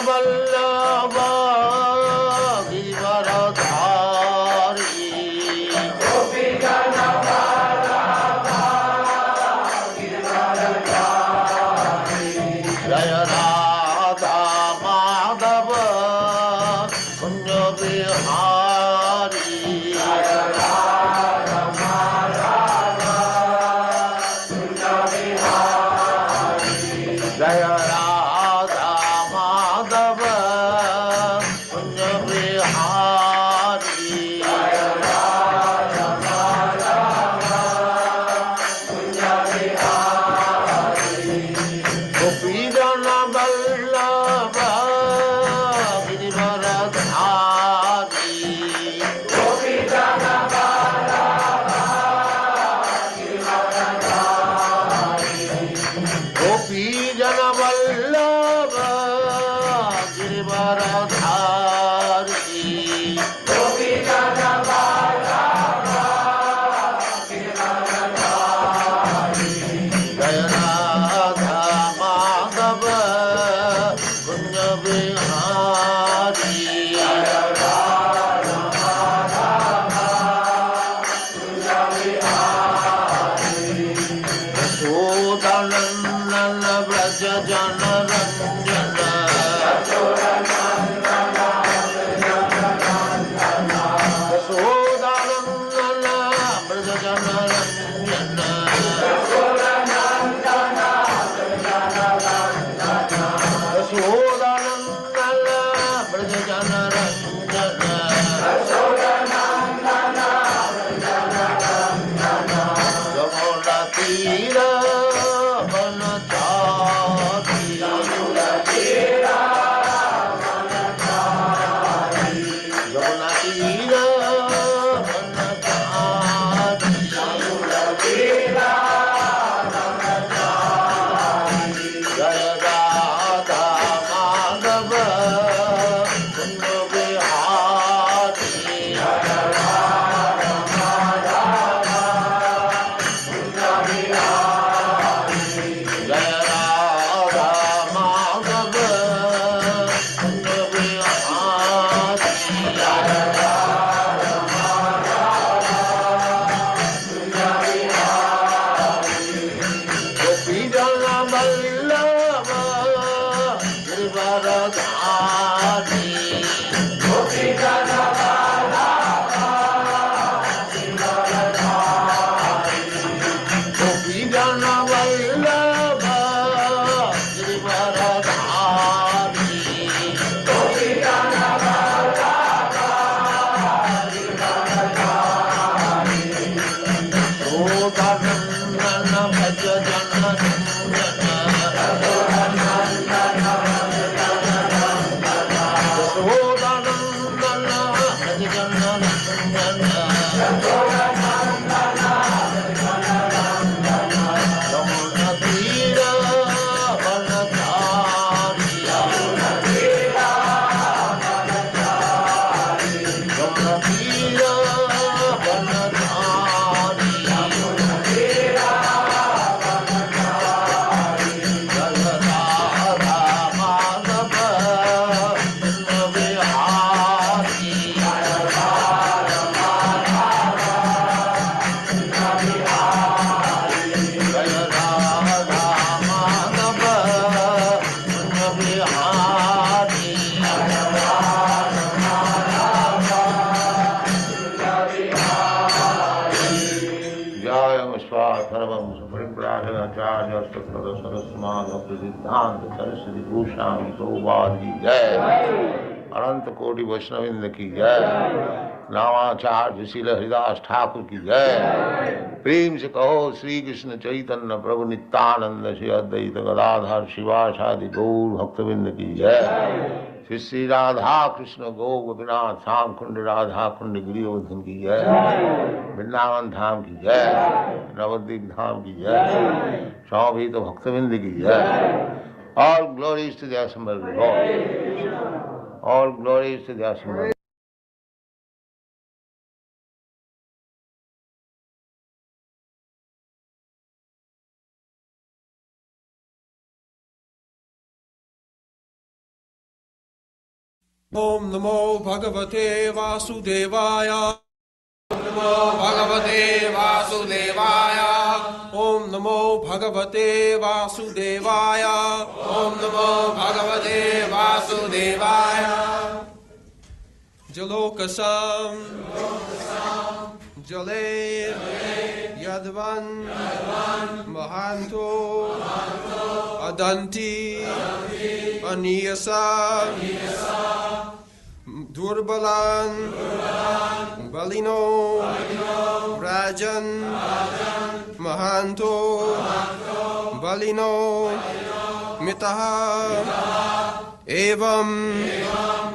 Vallabha Givaradhari Jaya Radha Madhava Kunja Vihari Jaya Radha Madhava Kunja Vihari Jaya Radha Madhava Kunja Vihari Jaya Radha Madhava Kunja Vihari Gopijana Vallabha Givaradhari Gopijana Vallabha Givaradhari Gopijana Vallabha Givaradhari Gopijana Vallabha Givaradhari Jaya Radha Madhava Kunja Vihari Jaya Radha Madhava Kunja Vihari Yashodanandana Vraja Jana Ranjana Yashodanandana Vraja Jana Ranjana Yashodanandana Yashodanandana Vraja Jana Ranjana Yashodanandana Yamuna Tira Vanachari Yamuna Tira Vanachari Yamuna Tira Vanachari Yamuna Tira Vanachari Jaya Radha Madhava Kunja Vihari Jaya Radha Madhava Kunja Vihari Jaya Radha Madhava Kunja Vihari Jaya Radha Madhava Kunja Vihari Gopijana Vallabha Givaradhari Gopijana Vallabha Givaradhari Gopijana Vallabha Givaradhari Gopijana Vallabha Givaradhari Yashodanandana Vraja Jana Ranjana Yashodanandana Vraja Jana Ranjana Yashodanandana Yamuna Tira Vanachari Yamuna Tira Vanachari Yamuna Tira Vanachari Yamuna Tira Vanachari Jaya Radha Madhava Kunja Vihari Jaya Radha Madhava Kunja Vihari Jaya Radha Madhava Kunja Vihari Jaya Radha Madhava Kunja Vihari Jaya Sarvam Suparibrahacharya Sattva Sarasmana Prasiddhanta Saraswati Bhushan Prabhupada Jai अनंत कोटि वैष्णविंद की जय। नामाचार्य श्रील हरिदास ठाकुर की जय। प्रेम से कहो श्री कृष्ण चैतन्य प्रभु नित्यानंद श्री अद्वैत गदाधर शिवासादि गौर भक्तविंद की जय। श्री श्री राधा कृष्ण गौ गोपीनाथ श्याम कुंड राधा कुंड गिरिवर्धन की जय। वृंदावन धाम की जय। नवद्वीप धाम की जय। सौभीत भक्तविंद की जय। All glories to the assembled Lord. All glories to the assembled Om Namo Bhagavate Vasudevaya. Om Namo Bhagavate Vasudevaya. Om Namo Bhagavate Vasudevaya. Om Namo Bhagavate Vasudevaya. Jalokasam Jale Yadvan Mahanto Adanti Aniyasa Durbalan Balino Rajan Mahanto Balino Mitaha Evam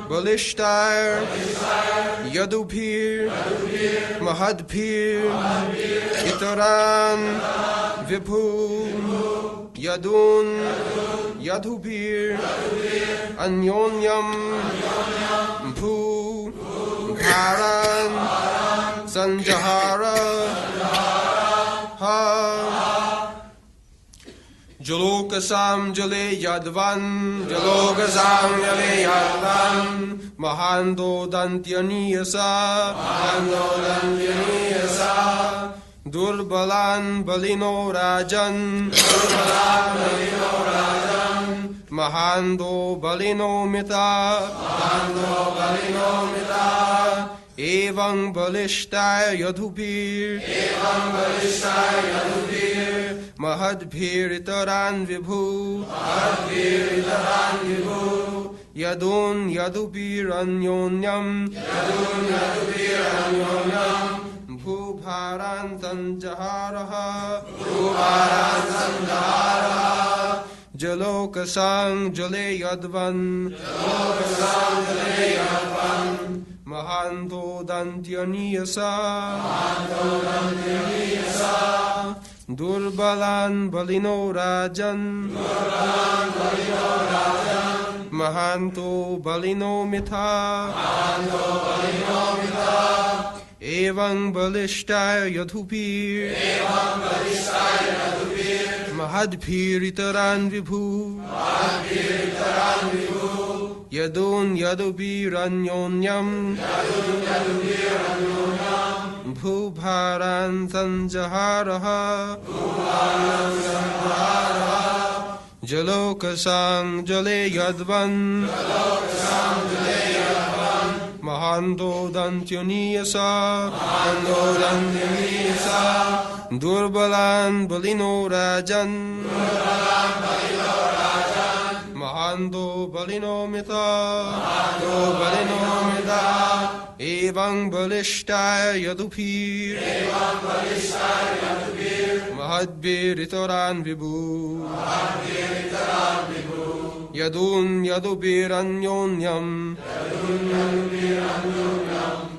Balishtar Yadupir Mahadpir Itaran Vibhu Yadun Yadhupir Anyonyam Bhu Bharan Sanjahara Ha Jalokasam Jale Yadvan Jalokasam Jale Yadvan Mahando Dantyaniyasa Durbalan Balino Rajan Mahando Balino Mita Evam Balishtai Yadhupir Mahadbhir Itaran Vibhu Yadun Yadupir Anyonyam Bhubharan Sanjaharaha Jalokasang Jale Yadvan Mahanto Dantyaniyasa Durbalan Balino Rajan Mahanto Balino Mitha Evam Balishtai Yadhupir Mahadbhir Itaran Vibhu Yadun Yadubir Anyonyam Bhubharan Sanjaharaha Jalokasang Jale Yadvan Mahando Dantyaniyasa Durbalan Balino Rajan Mahando Balino Mita Evam Balishtai Yadupir Mahadbir Itaran Vibhu Yadun Yadubir Anyonyam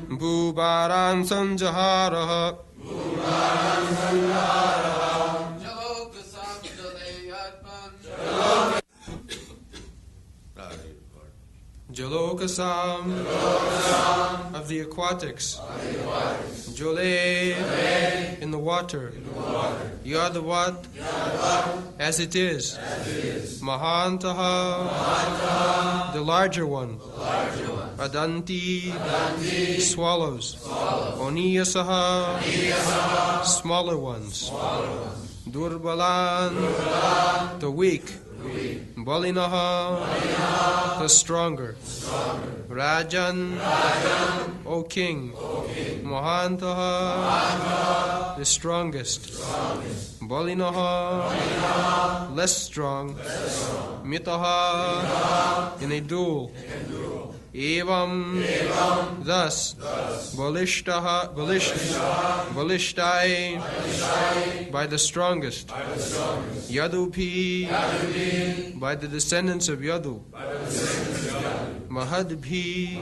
Bhubaran Sanjaharaha Jalokasam of the aquatics, Jole in the water, Yadvat as it is, Mahantaha the larger one, Adanti swallows, Oniyasaha smaller ones, Durbalan the weak, Balinaha the stronger, Rajan O king, Mahantaha the strongest, Balinaha less strong, Mitaha in a duel, Evam thus, Balishtai by the strongest, Yadupi by the descendants of Yadu, Mahadbhi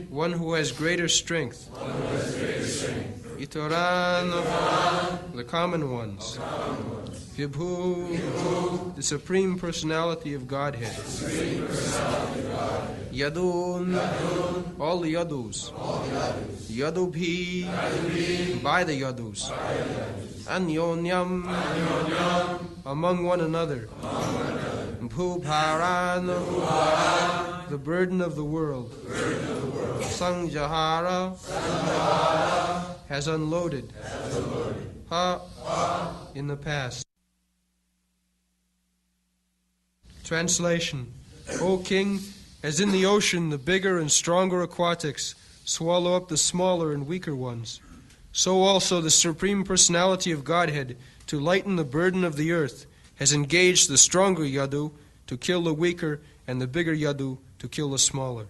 one who has greater strength, Itaran the common ones, Vibhu the supreme personality of Godhead, Yadun all the Yadus, Yadubhi by the Yadus, Anyonyam among one another, Bhubharan, the burden of the world. Sangjahara, has unloaded. Ha, in the past. Translation. O king, as in the ocean the bigger and stronger aquatics swallow up the smaller and weaker ones, so also the Supreme Personality of Godhead, to lighten the burden of the earth, has engaged the stronger yadu to kill the weaker and the bigger yadu to kill the smaller.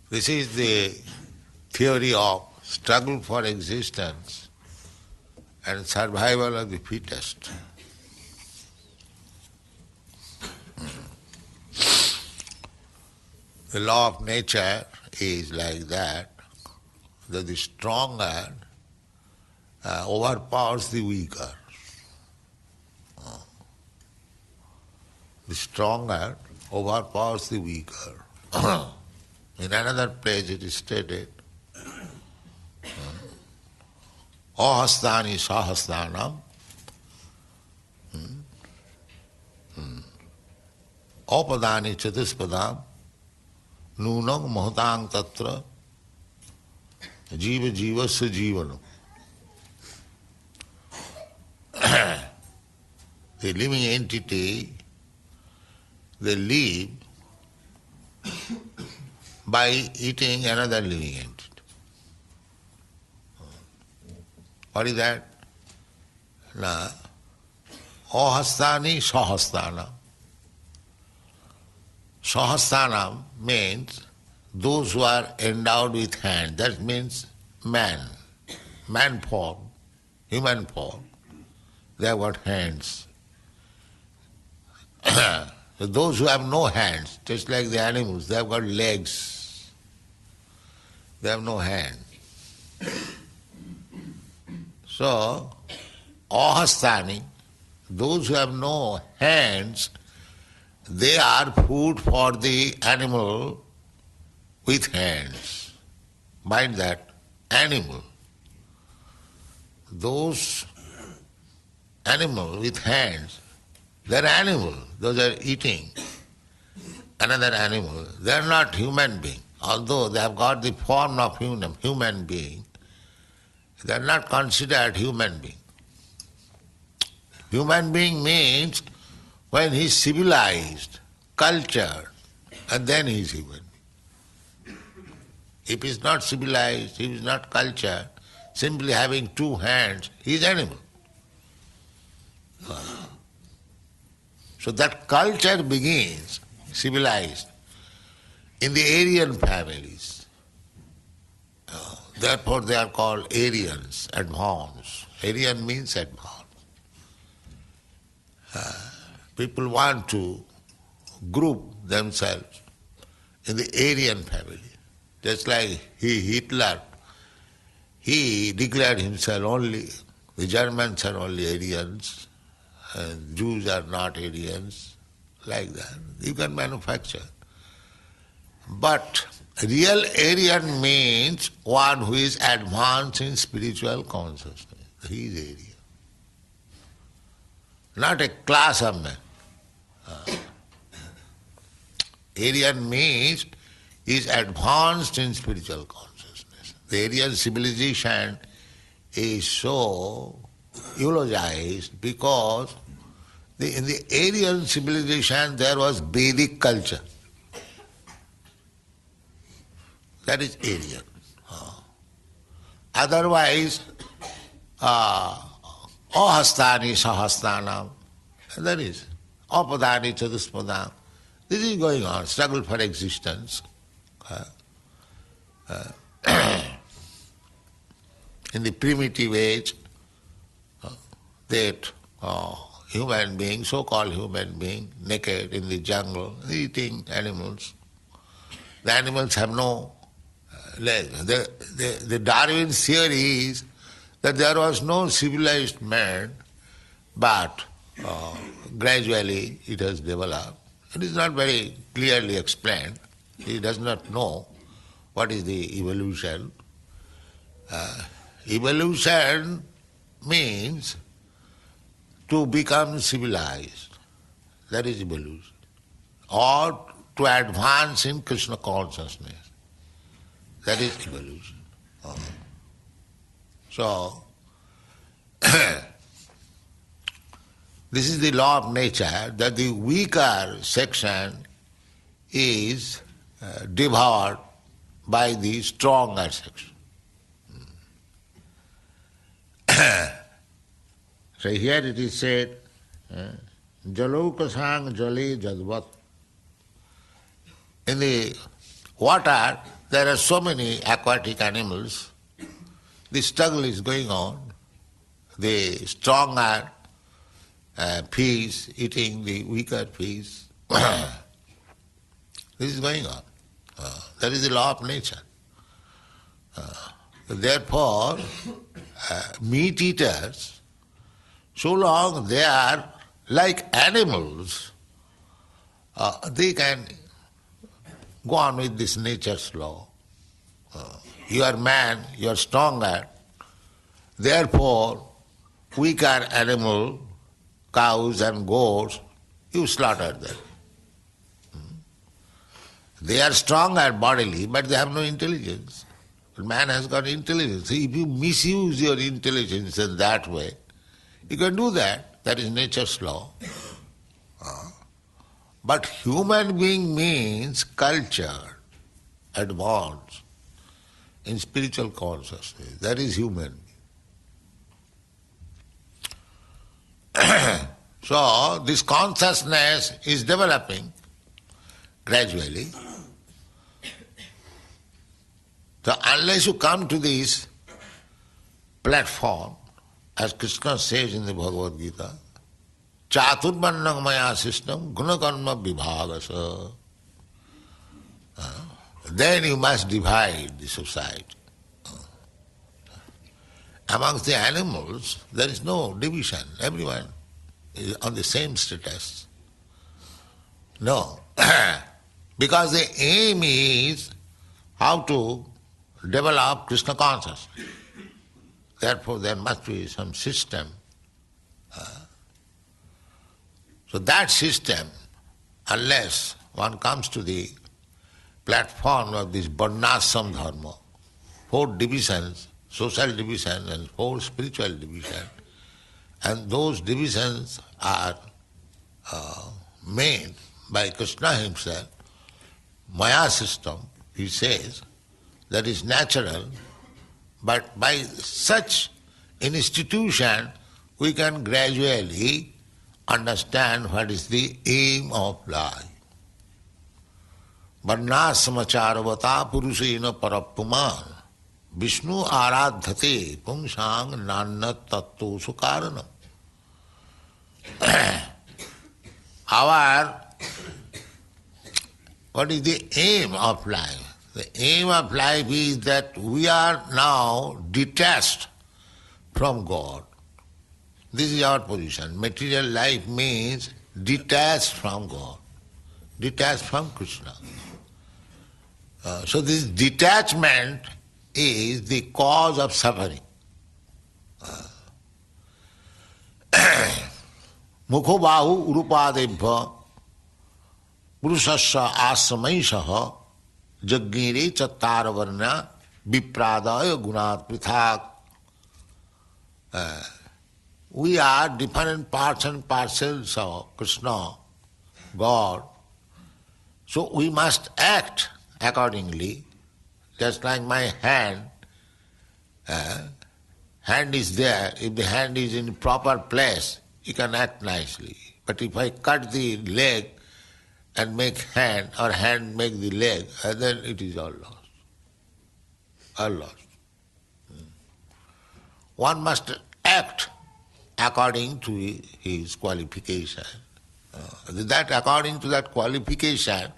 This is the theory of struggle for existence and survival of the fittest. The law of nature is like that the stronger overpowers the weaker. The stronger overpowers the weaker. In another place it is stated, ahastani sahastanam apadani chatuspadam nunam mahatang tatra jiva jivasya jivanam. The living entity, they live by eating another living entity. What is that? Ahastani sahastana. Sahastana means those who are endowed with hands. That means man form, human form. They have got hands. Those who have no hands, just like the animals, they have got legs. They have no hands. So, ahastani, those who have no hands, they are food for the animal with hands. Mind that, animal. Those animal with hands, they are animal. Those are eating another animal. They are not human being. Although they have got the form of human being, they are not considered human being. Human being means when he is civilized, cultured, and then he is human being. If he is not civilized, he is not cultured, simply having two hands, he is animal. So that culture begins, civilized, in the Aryan families. Therefore they are called Aryans, advanced. Aryan means advanced. People want to group themselves in the Aryan family. Just like Hitler, he declared himself only, the Germans are only Aryans, and Jews are not Aryans, like that. You can manufacture. But real Aryan means one who is advanced in spiritual consciousness. He is Aryan. Not a class of men. Aryan means he is advanced in spiritual consciousness. The Aryan civilization is so eulogized because in the Aryan civilization there was Vedic culture. That is Aryan. Otherwise, ahastani sahastanam, that is, apadani chatuspadam. This is going on, struggle for existence. In the primitive age, that human being, so-called human being, naked in the jungle, eating animals. The animals have no legs. The Darwin's theory is that there was no civilized man, but gradually it has developed. It is not very clearly explained. He does not know what is the evolution. Evolution means to become civilized. That is evolution. Or to advance in Krishna consciousness. That is evolution. So, this is the law of nature, that the weaker section is devoured by the stronger section. So here it is said, Jalokasang jale jadvat. In the water, there are so many aquatic animals. The struggle is going on. The stronger fish eating the weaker fish. This is going on. That is the law of nature. Therefore, meat eaters, so long they are like animals, they can go on with this nature's law. You are man, you are stronger, therefore weaker animal, cows and goats, you slaughter them. They are stronger bodily, but they have no intelligence. But man has got intelligence. If you misuse your intelligence in that way, you can do that. That is nature's law. But human being means culture, advanced in spiritual consciousness. That is human. So this consciousness is developing gradually. So unless you come to this platform, as Krishna says in the Bhagavad Gita, Chaturvannam maya system gunakarma vibhagasa. Then you must divide the society. Amongst the animals, there is no division. Everyone is on the same status. No. Because the aim is how to develop Krishna consciousness. Therefore, there must be some system. So that system, unless one comes to the platform of this Varnashram Dharma, 4 divisions, social division and 4 spiritual division, and those divisions are made by Krishna himself, Maya system, he says, that is natural, but by such an institution we can gradually understand what is the aim of life. Varnasamacharavata purushena parapuman Vishnu aradhate pumsang nanna tatto sukaranam. What is the aim of life? The aim of life is that we are now detached from God. This is our position. Material life means detached from God, detached from Krishna. So this detachment is the cause of suffering. Mukho bahu urupadebhya purushasya asamaishaha jagnire chattara varna vipradaya gunat prithak. We are different parts and parcels of Krishna, God. So we must act accordingly. Just like my hand, hand is there. If the hand is in proper place, you can act nicely. But if I cut the leg and make hand, or hand make the leg, then it is all lost. All lost. One must act according to his qualification. That according to that qualification,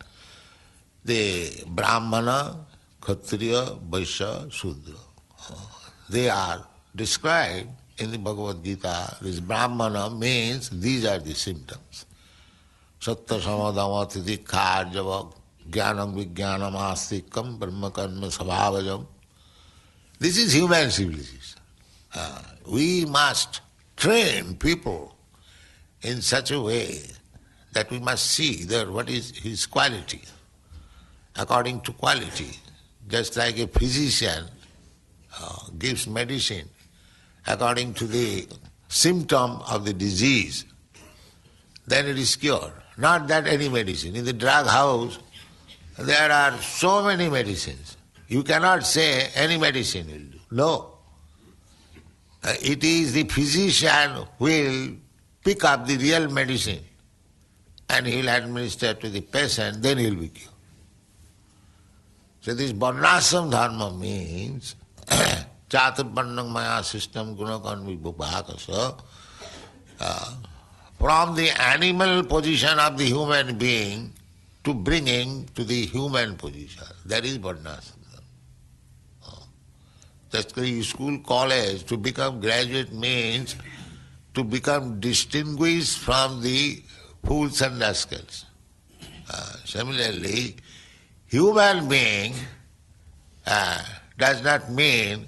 the Brahmana, Kshatriya, Vaishya, Shudra, they are described in the Bhagavad Gita. This Brahmana means these are the symptoms. Sattva samadama titikha arjava jnanam vijnanam astikam brahma karma sabhavajam. This is human civilization. we must train people in such a way that we must see that what is his quality, according to quality. Just like a physician gives medicine according to the symptom of the disease, then it is cured. Not that any medicine. In the drug house, there are so many medicines. You cannot say any medicine will do. No. It is the physician who will pick up the real medicine and he will administer to the patient, then he will be cured. So this varnashram dharma means chaturvarnam maya system gunakarmi bhubhakasa, from the animal position of the human being to bring him to the human position. That is varnashram. Just like school, college, to become graduate means to become distinguished from the fools and rascals. Similarly, human being does not mean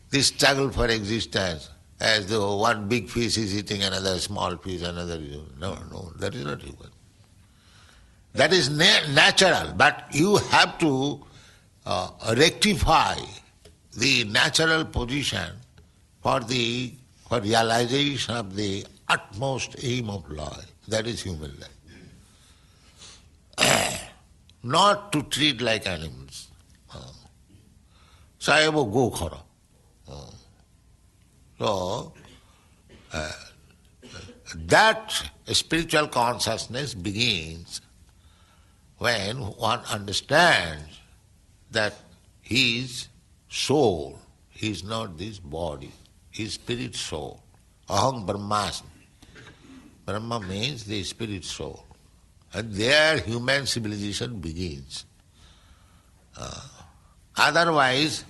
the struggle for existence as though one big fish is eating another small fish, another... No, that is not human. That is natural, but you have to rectify the natural position for realization of the utmost aim of life, that is human life. Not to treat like animals. Sayabo go khara. So, that spiritual consciousness begins when one understands that his soul is not this body, his spirit soul. Aham Brahmasmi. Brahma means the spirit soul. And there human civilization begins. Otherwise,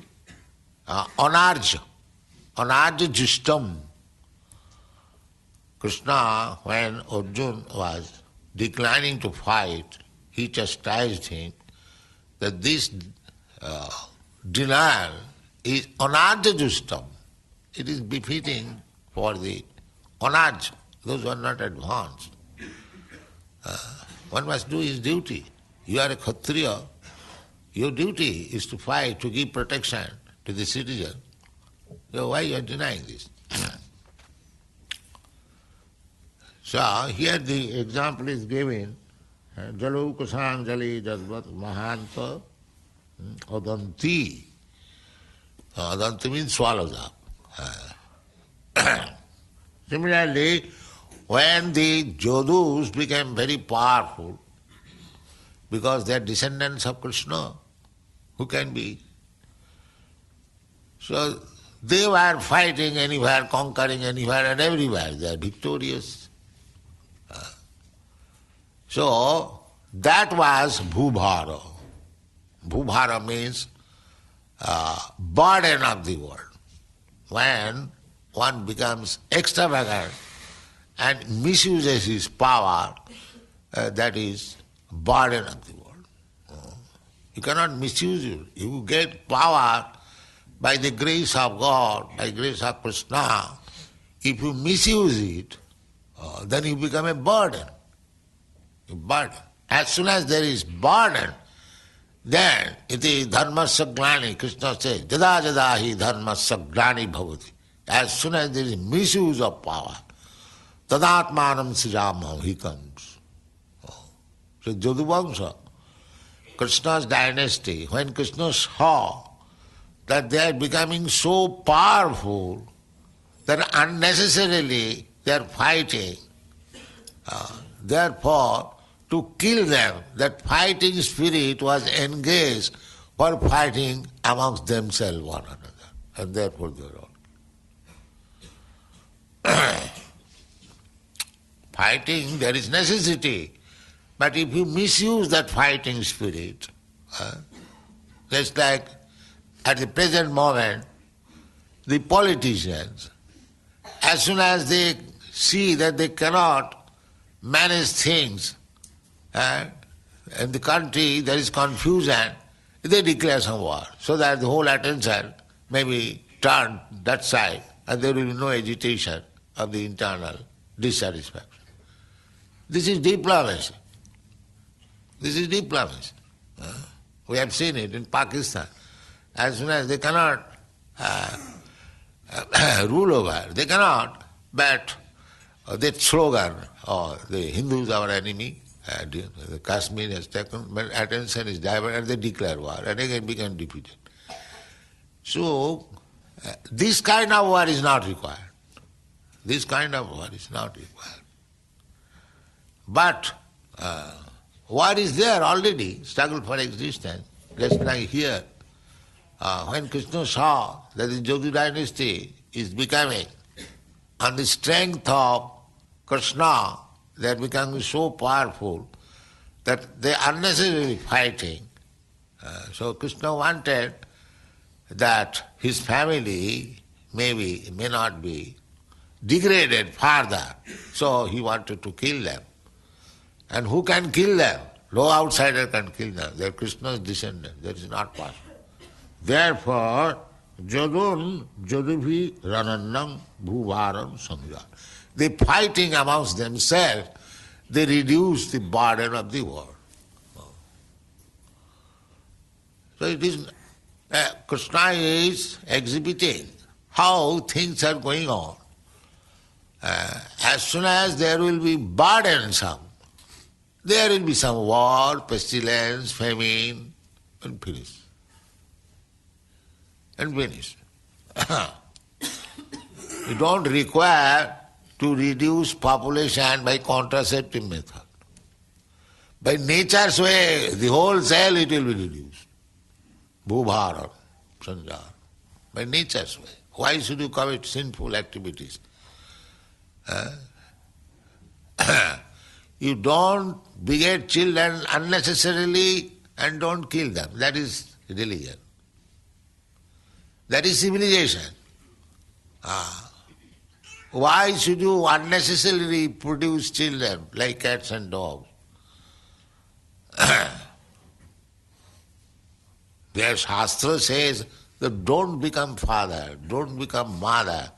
anarja justam. Krishna, when Arjuna was declining to fight, he chastised him that this denial is anarja justam. It is befitting for the anarja, those who are not advanced. One must do his duty. You are a Kshatriya, your duty is to fight, to give protection to the citizen. So why you are denying this? So here the example is given, Jalu Kusanjali Jadvat Mahanta Adanti. Adanti means swallows up. Similarly, when the Jodhus became very powerful, because they are descendants of Krishna, who can be? So they were fighting anywhere, conquering anywhere and everywhere. They are victorious. So that was Bhubhara. Bhubhara means burden of the world. When one becomes extravagant and misuses his power, that is burden of the world. You cannot misuse it. You get power by the grace of God, by grace of Krishna. If you misuse it, then you become a burden. A burden. As soon as there is burden, then iti dharmasya glani, Krishna says, jada jada hi dharmasya glani bhavati. As soon as there is misuse of power, tadatmanam srijamam, he comes. So Jaduvamsa, Krishna's dynasty, when Krishna saw that they are becoming so powerful that unnecessarily they are fighting, therefore to kill them, that fighting spirit was engaged for fighting amongst themselves one another. And therefore they are all. Fighting, there is necessity. But if you misuse that fighting spirit, just like at the present moment, the politicians, as soon as they see that they cannot manage things, in the country there is confusion, they declare some war, so that the whole attention may be turned that side, and there will be no agitation of the internal dissatisfaction. This is diplomacy. This is diplomacy. We have seen it in Pakistan. As soon as they cannot rule over, they cannot, but that slogan, the Hindus are our enemy, the Kashmir has taken, but attention is diverted, and they declare war, and again become defeated. So, this kind of war is not required. This kind of war is not required. But war is there already, struggle for existence. Just like here, when Krishna saw that the Jyotu dynasty is becoming, on the strength of Krishna, they are becoming so powerful that they are unnecessarily fighting. So Krishna wanted that his family may not be degraded further. So he wanted to kill them. And who can kill them? No outsider can kill them. They are Krishna's descendants. That is not possible. Therefore, Jadubhi Ranannam Bhuvaram Samya. They fighting amongst themselves, they reduce the burden of the world. So it is, Krishna is exhibiting how things are going on. As soon as there will be burdensome, there will be some war, pestilence, famine, and finish. And finish. You don't require to reduce population by contraceptive method. By nature's way, the whole cell it will be reduced. Bhubhara, sanjar. By nature's way. Why should you commit sinful activities? You don't beget children unnecessarily and don't kill them. That is religion. That is civilization. Why should you unnecessarily produce children like cats and dogs? Their Shastra says that don't become father, don't become mother.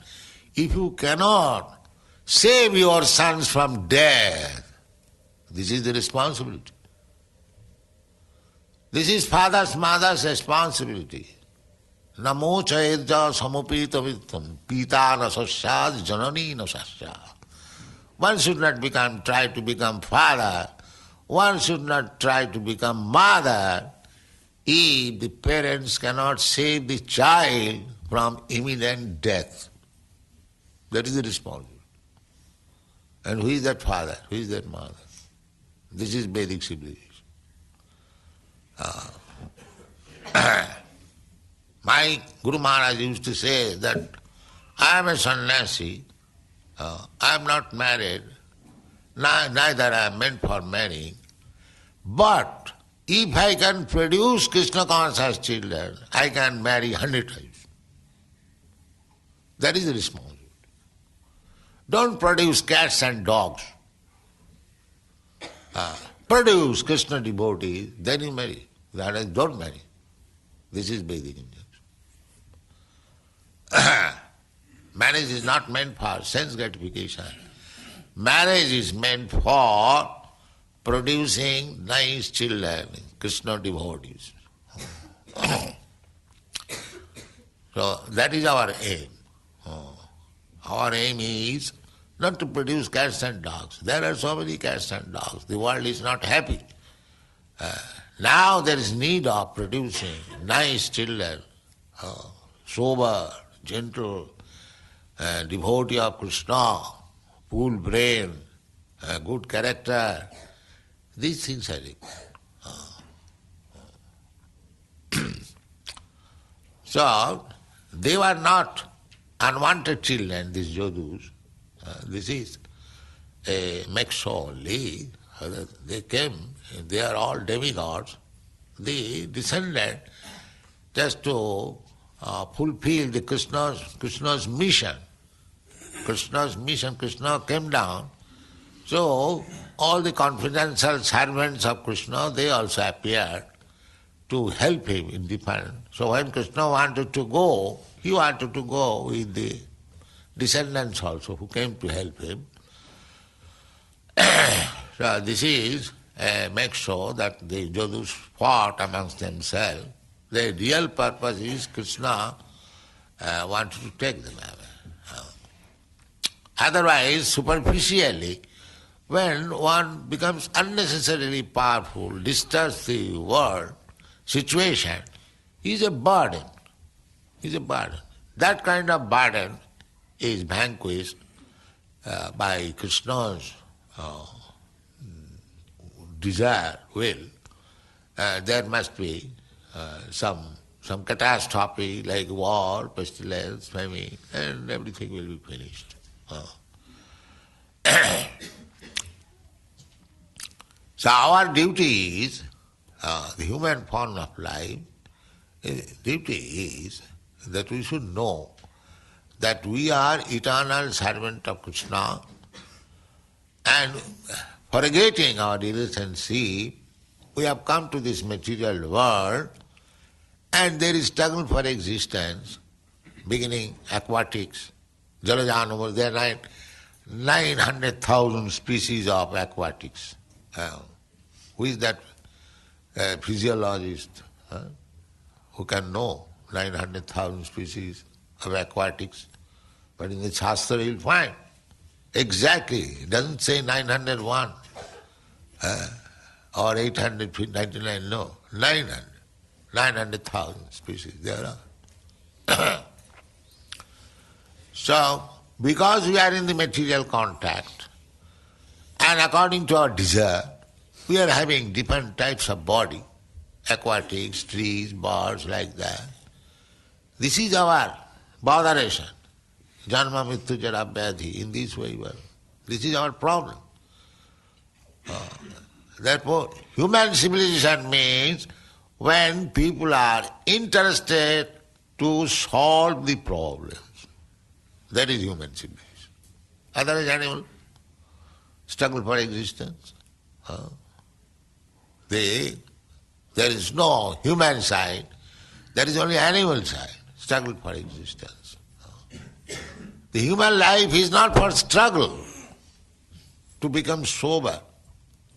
If you cannot save your sons from death, this is the responsibility. This is father's, mother's responsibility. Namo chaedja samupita vittam pita na sasyad janani na sasyad. One should not try to become father. One should not try to become mother if the parents cannot save the child from imminent death. That is the responsibility. And who is that father? Who is that mother? This is Vedic civilization. My Guru Maharaj used to say that I am a sannyasi, I am not married, neither I am meant for marrying, but if I can produce Krishna conscious children, I can marry 100 times. That is the responsibility. Don't produce cats and dogs. Produce Krishna devotees, then you marry. That is, don't marry. This is Vedic injunction. Marriage is not meant for sense gratification. Marriage is meant for producing nice children, Krishna devotees. So that is our aim. Our aim is not to produce cats and dogs. There are so many cats and dogs. The world is not happy. Now there is need of producing nice children, sober, gentle, devotee of Krishna, full brain, good character. These things are required. So, they were not unwanted children, these Jodhus. This is a mixture only. They came, they are all demigods. They descended just to fulfill the Krishna's mission. Krishna's mission, Krishna came down. So all the confidential servants of Krishna, they also appeared to help him in different. So when Krishna wanted to go, he wanted to go with the descendants also who came to help him. So this is make sure that the Jadus fought amongst themselves. The real purpose is Krishna wanted to take them away. Otherwise, superficially, when one becomes unnecessarily powerful, disturbs the world, situation, he is a burden. He is a burden. That kind of burden is vanquished by Krishna's desire, will. There must be some catastrophe like war, pestilence, famine, and everything will be finished. So our duty is, the human form of life, duty is that we should know that we are eternal servant of Krishna, and forgetting our relationship, we have come to this material world, and there is struggle for existence, beginning aquatics, Jalajanamas, there are 900,000 species of aquatics. Who is that physiologist who can know 900,000 species of aquatics? But in the Shastra you'll find exactly, it doesn't say 901 or 899, no, 900,000 species there are. So, because we are in the material contact, and according to our desire, we are having different types of body, aquatics, trees, birds, like that. This is our botheration. Janma mrityu jara vyadhi, in this way, well, this is our problem. Therefore, human civilization means when people are interested to solve the problems. That is human civilization. Otherwise, animal struggle for existence. There is no human side, there is only animal side, struggle for existence. The human life is not for struggle, to become sober,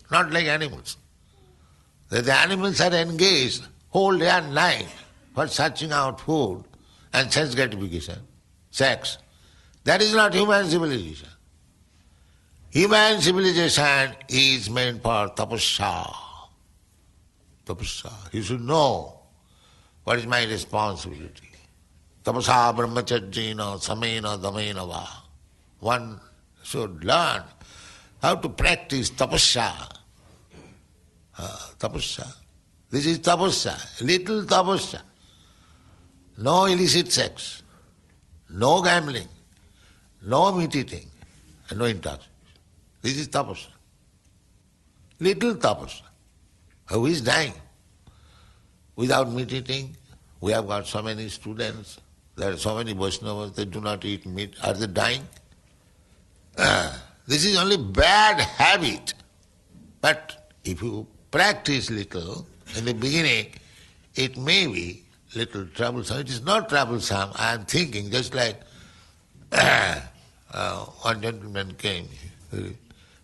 not like animals. The animals are engaged whole day and night for searching out food and sense gratification, sex. That is not human civilization. Human civilization is meant for tapasya. Tapasya. You should know what is my responsibility. Tapasya brahmacharjina samena damena va. One should learn how to practice tapasya. Tapasya. This is tapasya, little tapasya. No illicit sex, no gambling, no meat eating, and no intoxication. This is tapasya. Little tapasya. Who is dying? Without meat eating, we have got so many students, there are so many Vaishnavas, they do not eat meat. Are they dying? This is only bad habit. But if you practice little, in the beginning, it may be little troublesome. It is not troublesome. I am thinking, just like one gentleman came.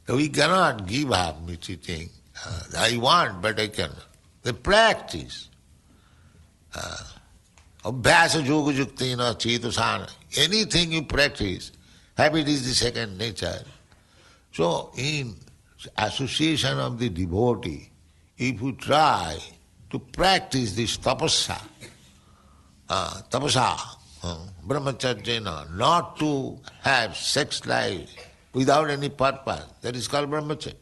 We cannot give up meat eating. I want, but I cannot. The practice. Abhyasa yoga yuktina chetusana. Anything you practice, habit is the second nature. So in association of the devotee, if you try to practice this tapasya, brahmacharjena, not to have sex life without any purpose, that is called brahmacharya.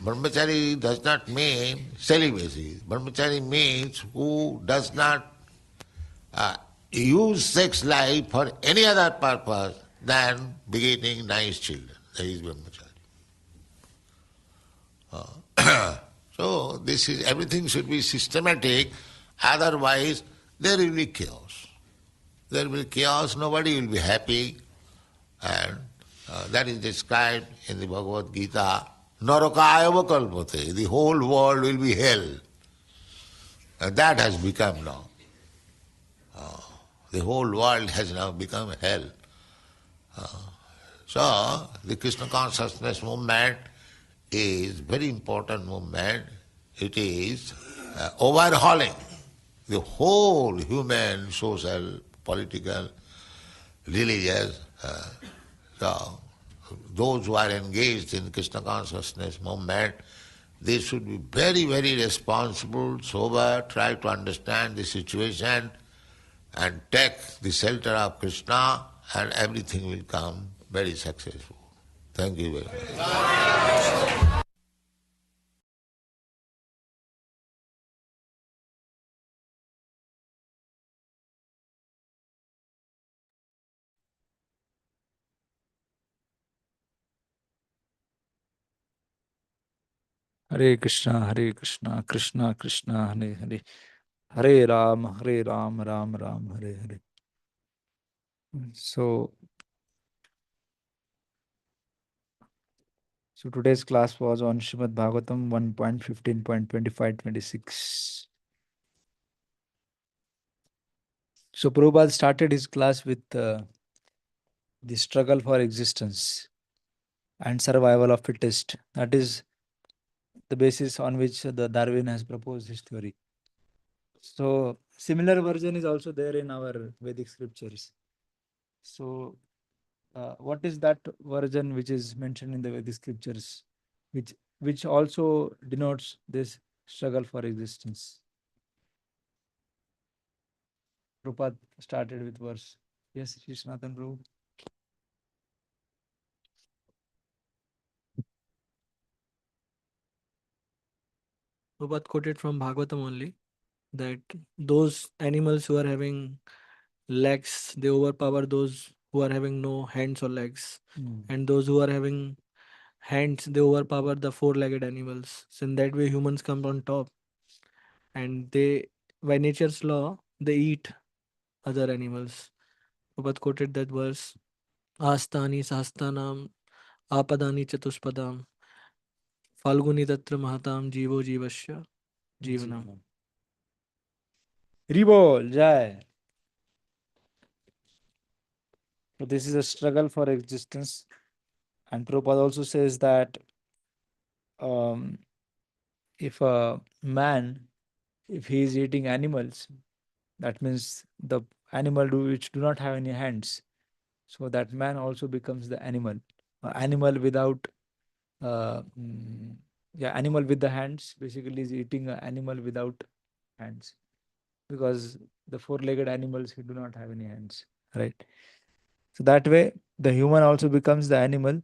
Brahmachari does not mean celibacy. Brahmachari means who does not use sex life for any other purpose than begetting nice children. That is brahmachari. So this is, everything should be systematic, otherwise there will be chaos. There will be chaos, nobody will be happy, and that is described in the Bhagavad Gita. Narakayava kalpate, the whole world will be hell. And that has become now. The whole world has now become hell. So, the Krishna consciousness movement is very important movement. It is overhauling the whole human, social, political, religious. So, those who are engaged in Krishna consciousness movement, they should be very, very responsible, sober, try to understand the situation and take the shelter of Krishna, and everything will come very successful. Thank you very much. Hare Krishna, Krishna Krishna, Hare Hare, Hare Ram, Ram Ram, Hare Hare. So today's class was on Srimad Bhagavatam 1.15.25.26. So Prabhupada started his class with the struggle for existence and survival of fittest. That is the basis on which the Darwin has proposed his theory. So similar version is also there in our Vedic scriptures. So what is that version which is mentioned in the Vedic scriptures, which also denotes this struggle for existence? Prabhupada started with verse. Yes, Krishnathan Prabhu. Prabhupada quoted from Bhagavatam only that those animals who are having legs, they overpower those who are having no hands or legs. And those who are having hands, they overpower the four-legged animals. So in that way, humans come on top. And they, by nature's law, they eat other animals. Prabhupada quoted that verse, Astani sastanam apadani chatuspadam falguni tatra mahatam jivo jivasya jivanam. Ribol, Jai. So this is a struggle for existence. And Prabhupada also says that if a man, if he is eating animals, that means the which do not have any hands. So that man also becomes the animal. Animal without, animal with the hands basically is eating an animal without hands, because the four-legged animals do not have any hands, right? So that way, the human also becomes the animal,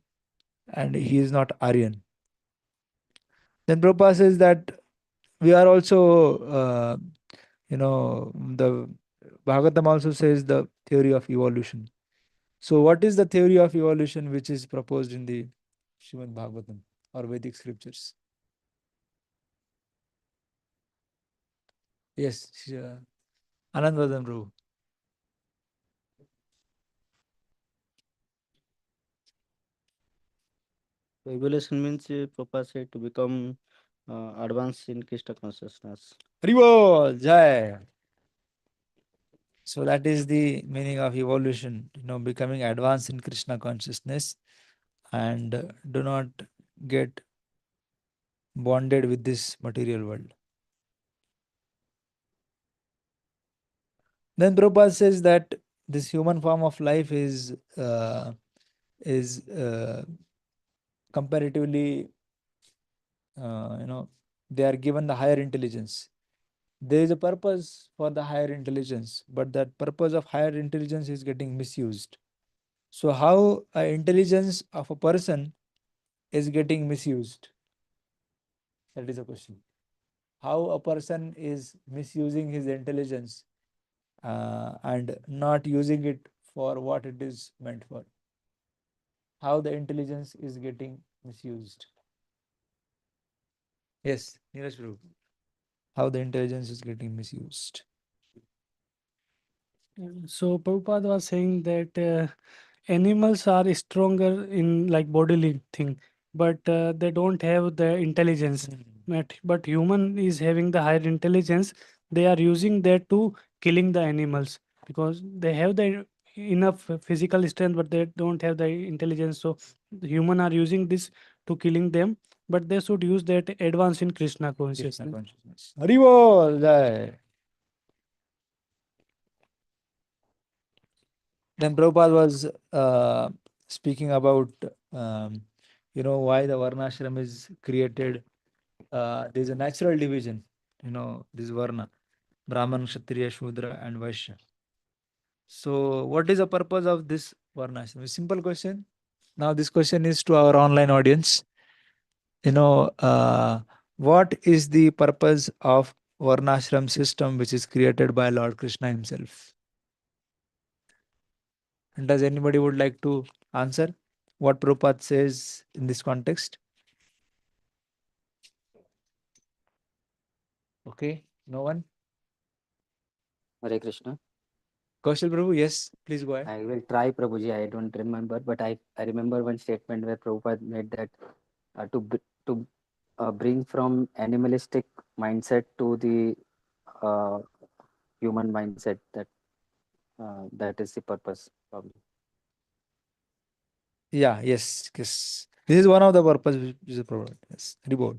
and he is not Aryan. Then Prabhupada says that we are also, the Bhagavatam also says the theory of evolution. So what is the theory of evolution which is proposed in the Srimad Bhagavatam or Vedic scriptures? Yes, Anand Vadan Prabhu. So evolution means Prabhupada said to become advanced in Krishna consciousness. Haribol, Jai. So that is the meaning of evolution, becoming advanced in Krishna consciousness and do not get bonded with this material world. Then Prabhupada says that this human form of life is comparatively, they are given the higher intelligence. There is a purpose for the higher intelligence, but that purpose of higher intelligence is getting misused. So how intelligence of a person is getting misused? That is a question. How a person is misusing his intelligence and not using it for what it is meant for? How the intelligence is getting misused? Yes, Neeraj Prabhu. How the intelligence is getting misused? So Prabhupada was saying that animals are stronger in like bodily thing, but they don't have the intelligence. But human is having the higher intelligence. They are using that to killing the animals because they have the enough physical strength, but they don't have the intelligence. So the human are using this to killing them, but they should use that advance in Krishna consciousness. Krishna consciousness. Hari Bol Jai. Then Prabhupada was speaking about why the Varnashram is created. There's a natural division, this Varna, Brahman, Kshatriya, Shudra, and Vaishya. So, what is the purpose of this Varnashram? A simple question. Now, this question is to our online audience. What is the purpose of Varnashram system which is created by Lord Krishna himself? And does anybody would like to answer what Prabhupada says in this context? Okay, no one? Hare Krishna. Kaushal Prabhu, yes, please go ahead. I will try, Prabhuji. I don't remember, but I remember one statement where Prabhupada made that to bring from animalistic mindset to the uh, human mindset. That is the purpose, probably. Yeah, yes. This is one of the purpose which is provided. Yes, Haribol.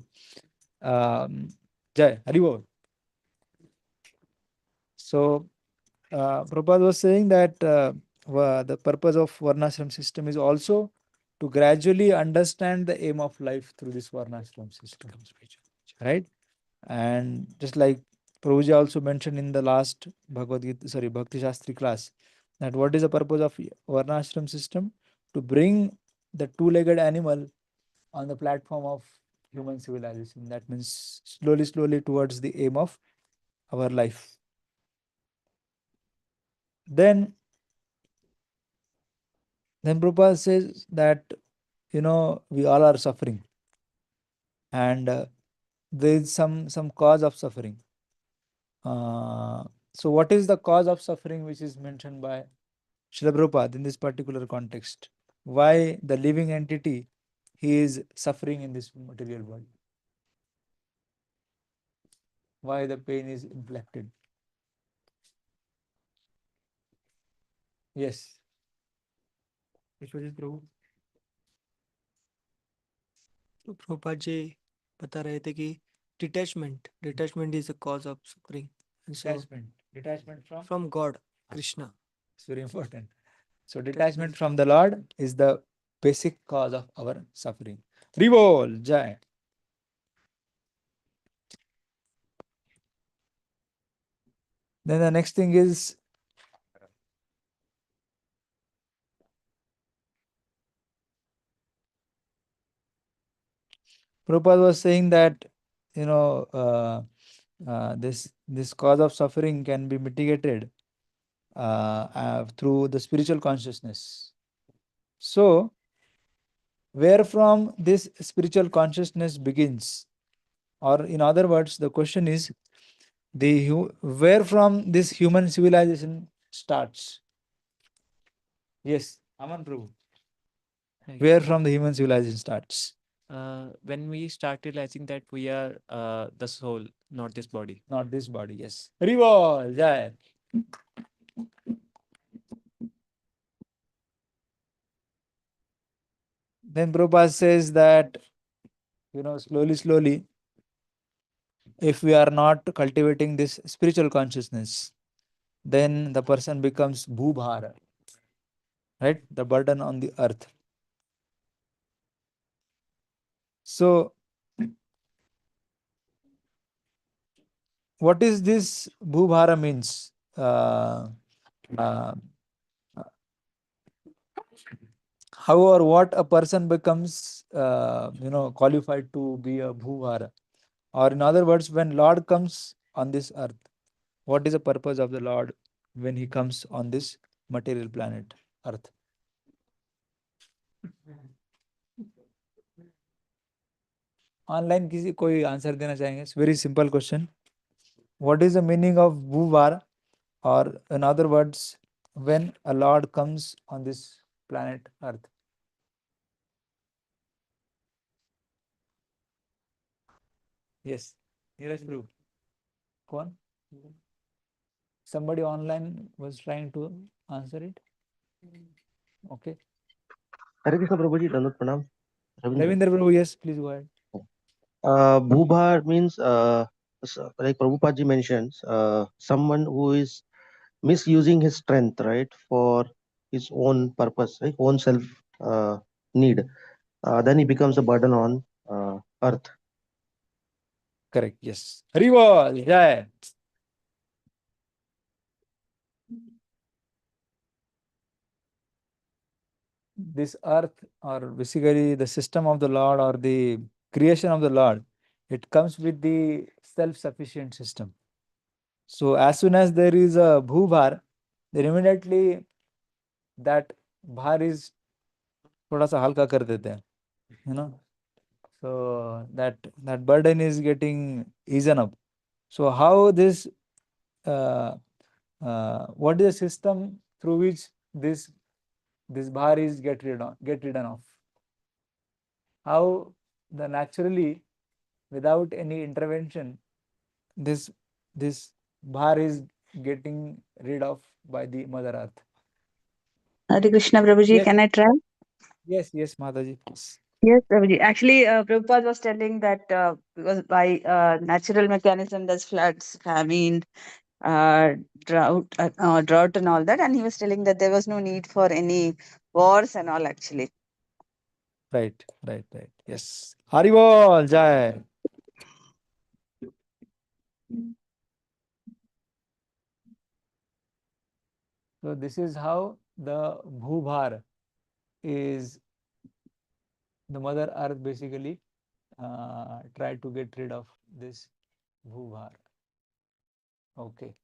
Jai, Haribol. So, Prabhupada was saying that the purpose of Varnashram system is also to gradually understand the aim of life through this Varnashram system. Right? And just like Prabhuji also mentioned in the last Bhakti Shastri class, that what is the purpose of Varnashram system? To bring the two-legged animal on the platform of human civilization. That means slowly towards the aim of our life. Then Prabhupada says that we all are suffering, and there is some cause of suffering. So what is the cause of suffering which is mentioned by Srila Prabhupada in this particular context? Why the living entity, he is suffering in this material body? Why the pain is inflicted? Yes. Prabhu. तो प्रभुपाद जी बता रहे थे कि detachment is the cause of suffering Detachment from God Krishna. It's very important. So detachment from the Lord is the basic cause of our suffering. Revol, Jai. Then the next thing is Prabhupada was saying that this cause of suffering can be mitigated through the spiritual consciousness. So, where from this spiritual consciousness begins, or in other words, the question is where from this human civilization starts? Yes, Aman Prabhu. Where from the human civilization starts? When we start realizing that we are the soul, not this body. Not this body, yes. Revol, Jai. Then Prabhupada says that, slowly, if we are not cultivating this spiritual consciousness, then the person becomes bhubhara, right? The burden on the earth. So, what is this bhubhara means? How or what a person becomes, qualified to be a bhubhara? Or in other words, when Lord comes on this earth, what is the purpose of the Lord when he comes on this material planet, earth? Online किसी कोई answer देना चाहेंगे? It's very simple question. What is the meaning of bhuvar, or in other words, when a Lord comes on this planet earth? Yes, Neeraj Prabhu. Kwan? Somebody online was trying to answer it. Okay. Hare Krishna Prabhuji, Dandat Pranam. Ravindra. Ravindra Prabhu, yes, please go ahead. Bhubhar means, like Prabhupada ji mentions, someone who is misusing his strength, right, for his own purpose, right, own self need. Then he becomes a burden on earth. Correct, yes. Haribol, Jai. This earth, or basically the system of the Lord or the creation of the Lord, it comes with the self-sufficient system. So as soon as there is a bhubhar, then immediately that bhar is thoda sa halka kar dete hain, you know. So that burden is getting easen up. So how this what is the system through which this bhar is get ridden off? How the naturally, without any intervention, this bhar is getting rid of by the Mother Earth. Hare Krishna Prabhuji, Yes. can I try? Yes, Mataji, please. Yes, Prabhuji. Actually, Prabhupada was telling that because by natural mechanism, there's floods, famine, drought and all that. And he was telling that there was no need for any wars and all actually. Right. Yes. Haribol, Jai. So this is how the Bhubhar is, the Mother Earth basically try to get rid of this Bhubhar. Okay.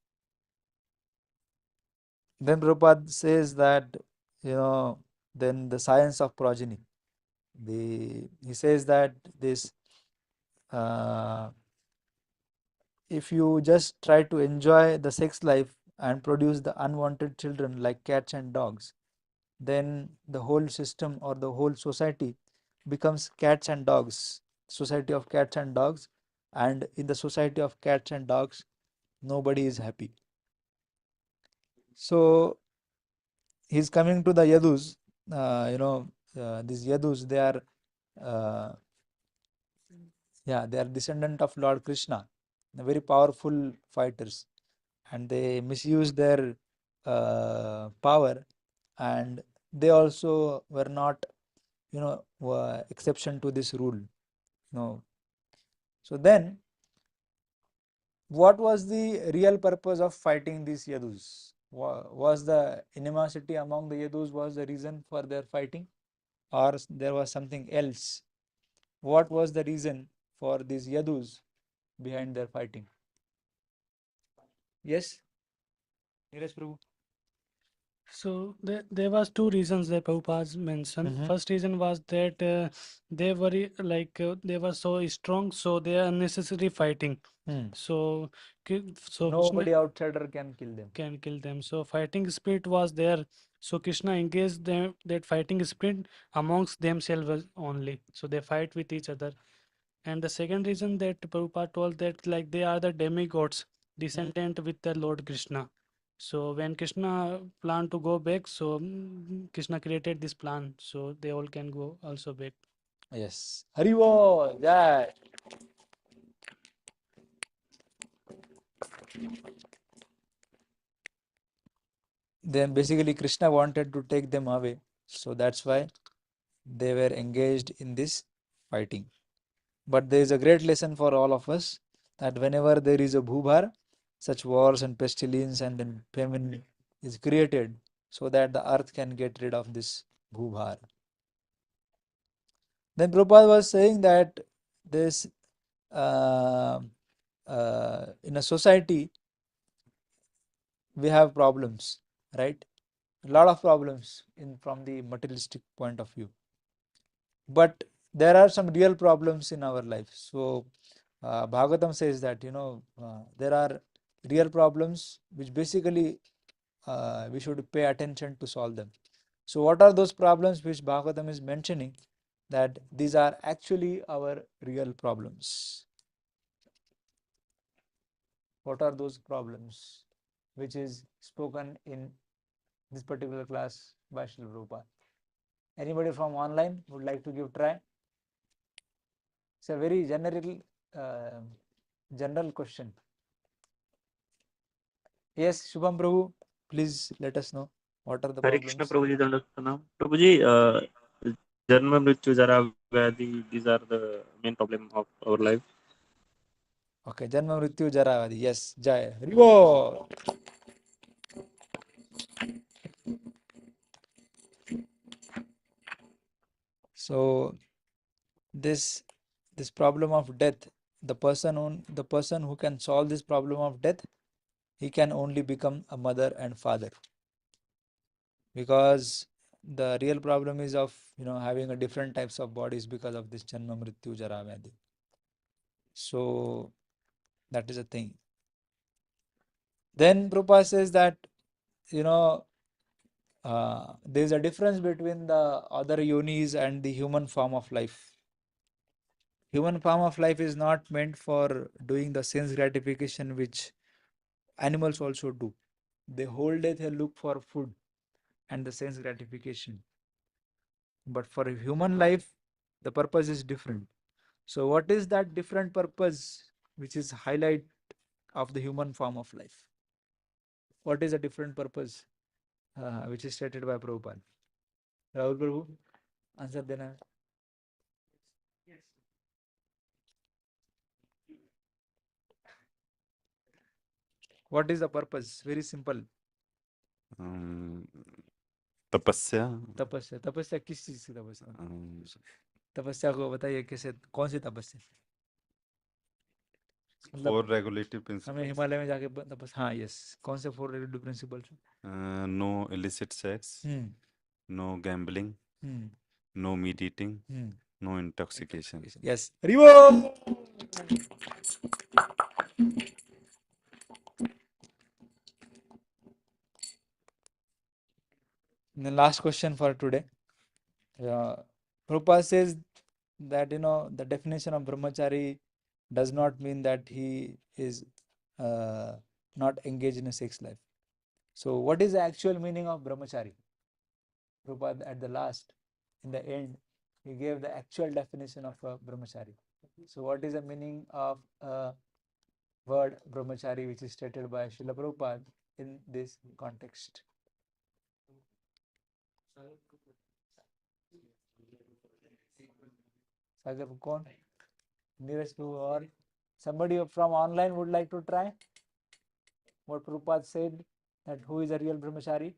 Then Prabhupada says that, then the science of progeny. He says that this, if you just try to enjoy the sex life and produce the unwanted children like cats and dogs, then the whole system or the whole society becomes cats and dogs, society of cats and dogs, and in the society of cats and dogs, nobody is happy. So he's coming to the Yadus. These Yadus, they are they are descendant of Lord Krishna, very powerful fighters, and they misuse their power, and they also were not, exception to this rule. So then, what was the real purpose of fighting these Yadus? Was the animosity among the Yadus was the reason for their fighting, or there was something else? What was the reason for these Yadus behind their fighting? Yes, Neeraj Prabhu. So there was two reasons that Prabhupada mentioned. First reason was that they were they were so strong, so they are unnecessary fighting. So Nobody outsider can kill them. So fighting spirit was there. So Krishna engaged them that fighting spirit amongst themselves only. So they fight with each other. And the second reason that Prabhupada told that like they are the demigods descendant with the Lord Krishna. So when Krishna planned to go back, so Krishna created this plan, so they all can go also back. Yes. Haribol, Jai. Then basically Krishna wanted to take them away. So that's why they were engaged in this fighting. But there is a great lesson for all of us, that whenever there is a bhubhar, such wars and pestilence and then famine is created, so that the earth can get rid of this bhubhar. Then Prabhupada was saying that this in a society we have problems, right? A lot of problems from the materialistic point of view. But there are some real problems in our life. So Bhagavatam says that there are real problems which basically we should pay attention to solve them. So what are those problems which Bhagavatam is mentioning? That these are actually our real problems. What are those problems which is spoken in this particular class by Srila Prabhupada. Anybody from online would like to give try? It's a very general question. Yes, Shubham Prabhu, please let us know what are the Hare problems. Krishna Prabhuji, Dandatanam. Prabhuji, Janma, Mrityu, Jara, Vyadhi, these are the main problem of our life. Okay, Janma Mrityu Jara Vyadhi. Yes, Jai. Haribo. So this problem of death, the person who can solve this problem of death, he can only become a mother and father, because the real problem is of having a different types of bodies because of this Janma Mrityu Jara Vyadhi. So that is a thing. Then Prabhupada says that there is a difference between the other yonis and the human form of life. Human form of life is not meant for doing the sense gratification which animals also do. They whole day they look for food and the sense gratification. But for a human life, the purpose is different. So what is that different purpose which is highlight of the human form of life? What is a different purpose which is stated by Prabhupada? Rahul Prabhu, answer dena. What is the purpose? Very simple. तपस्या तपस्या किस चीज की तपस्या? तपस्या को बताइए कैसे, कौन सी तपस्या? फोर रेगुलेटिव प्रिंसिपल्स, हमें हिमालय में जाके तपस्या, हाँ यस, कौन से four regulative principles? No illicit sex, no gambling, no meat eating, no intoxication. Yes, हरिओ. The last question for today. Prabhupada says that the definition of brahmachari does not mean that he is not engaged in a sex life. So what is the actual meaning of brahmachari? Prabhupada at the last, in the end, he gave the actual definition of a brahmachari. So what is the meaning of word brahmachari which is stated by Srila Prabhupada in this context? Sagar Kaun? Nearest to, or somebody from online would like to try what Prabhupada said, that who is a real brahmachari?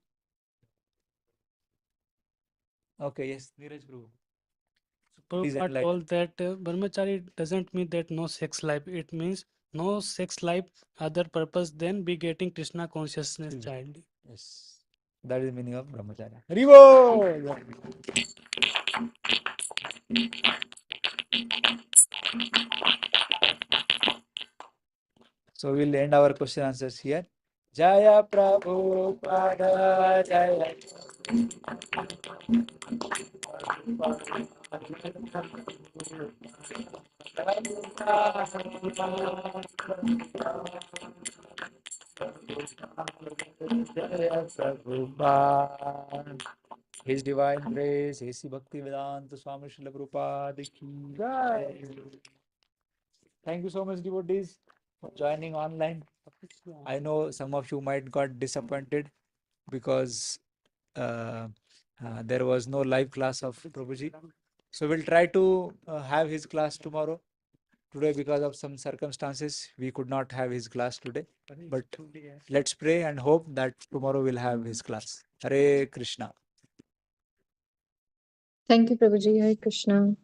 Okay, yes, Neeraj Prabhu. Prabhupada told that brahmachari doesn't mean that no sex life. It means no sex life other purpose than begetting Krishna consciousness child. Yes, that is the meaning of brahmacharya. Haribo! So we'll end our question answers here. Jaya Prabhupada Jaya. His divine grace, A.C. Bhaktivedanta Swami Srila Prabhupada ki jai. Thank you so much, devotees, for joining online. I know some of you might got disappointed because there was no live class of Prabhuji. So we'll try to have his class tomorrow. Today, because of some circumstances, we could not have his class today. But let's pray and hope that tomorrow we'll have his class. Hare Krishna. Thank you, Prabhuji. Hare Krishna.